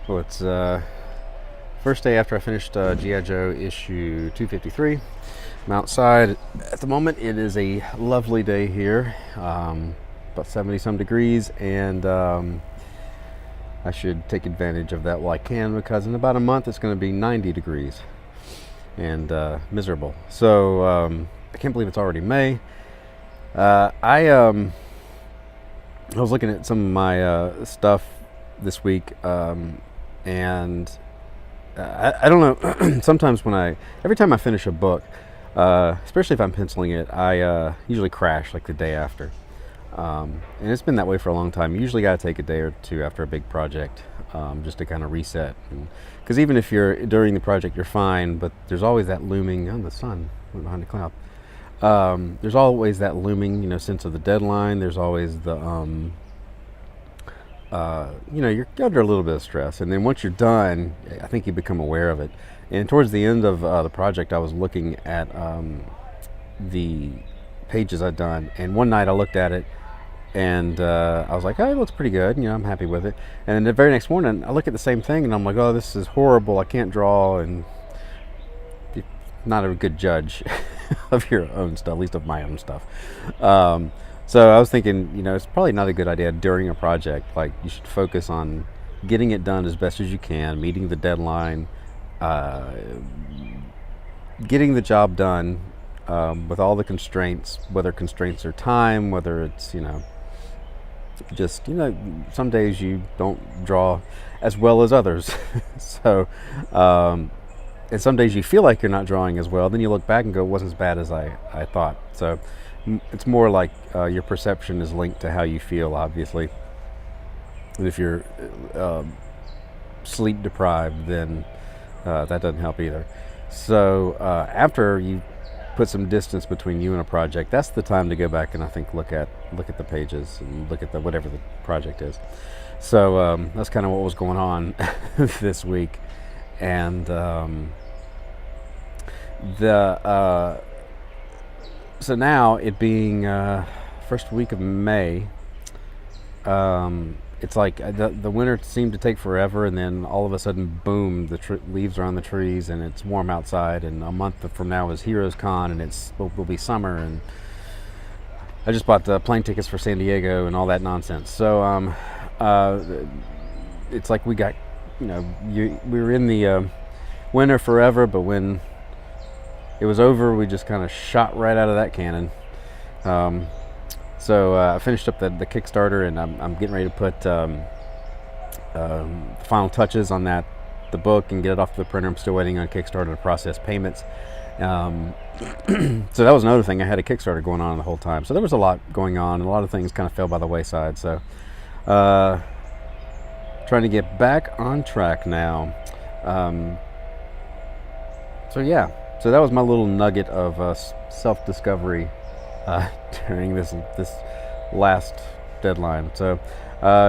Well, it's first day after I finished G.I. Joe issue 253. I'm outside at the moment. It is a lovely day here, about 70 some degrees, and I should take advantage of that while I can, because in about a month it's going to be 90 degrees and miserable. So I can't believe it's already May. I was looking at some of my stuff this week, and I don't know. Sometimes every time I finish a book, especially if I'm penciling it, I usually crash like the day after, and it's been that way for a long time. You usually got to take a day or two after a big project, just to kind of reset. Because even if you're during the project, you're fine, but there's always that looming. Oh, the sun went behind the cloud. There's always that looming, sense of the deadline. There's always the you're under a little bit of stress, and then once you're done, I think you become aware of it. And towards the end of the project, I was looking at the pages I'd done, and one night I looked at it, and I was like, "Oh, it looks pretty good. I'm happy with it." And then the very next morning, I look at the same thing, and I'm like, "Oh, this is horrible. I can't draw," and not a good judge of your own stuff, at least of my own stuff. So I was thinking, it's probably not a good idea during a project. Like, you should focus on getting it done as best as you can, meeting the deadline, getting the job done with all the constraints, whether constraints are time, whether it's, just, some days you don't draw as well as others. So, and some days you feel like you're not drawing as well. Then you look back and go, it wasn't as bad as I thought. So it's more like your perception is linked to how you feel, obviously. And if you're sleep deprived, then that doesn't help either. So after you put some distance between you and a project, that's the time to go back and I think look at the pages and look at whatever the project is. So that's kind of what was going on this week. And so now, it being first week of May, it's like the winter seemed to take forever, and then all of a sudden, boom, the leaves are on the trees and it's warm outside, and a month from now is Heroes Con, and will be summer, and I just bought the plane tickets for San Diego and all that nonsense. So it's like we got, we were in the winter forever, but when it was over, we just kind of shot right out of that cannon. So I finished up the Kickstarter, and I'm getting ready to put final touches on the book, and get it off the printer. I'm still waiting on Kickstarter to process payments. So that was another thing. I had a Kickstarter going on the whole time. So there was a lot going on, and a lot of things kind of fell by the wayside. So trying to get back on track now. So that was my little nugget of self-discovery during this last deadline. So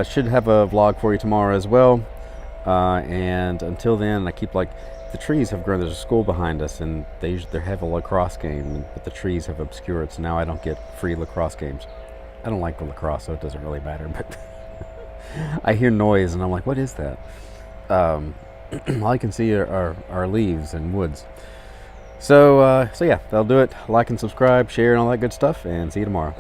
should have a vlog for you tomorrow as well. And until then, I keep the trees have grown. There's a school behind us, and they have a lacrosse game, but the trees have obscured, so now I don't get free lacrosse games. I don't like the lacrosse, so it doesn't really matter, but I hear noise and I'm like, what is that? All I can see are leaves and woods. So yeah, that'll do it. Like and subscribe, share, and all that good stuff, and see you tomorrow.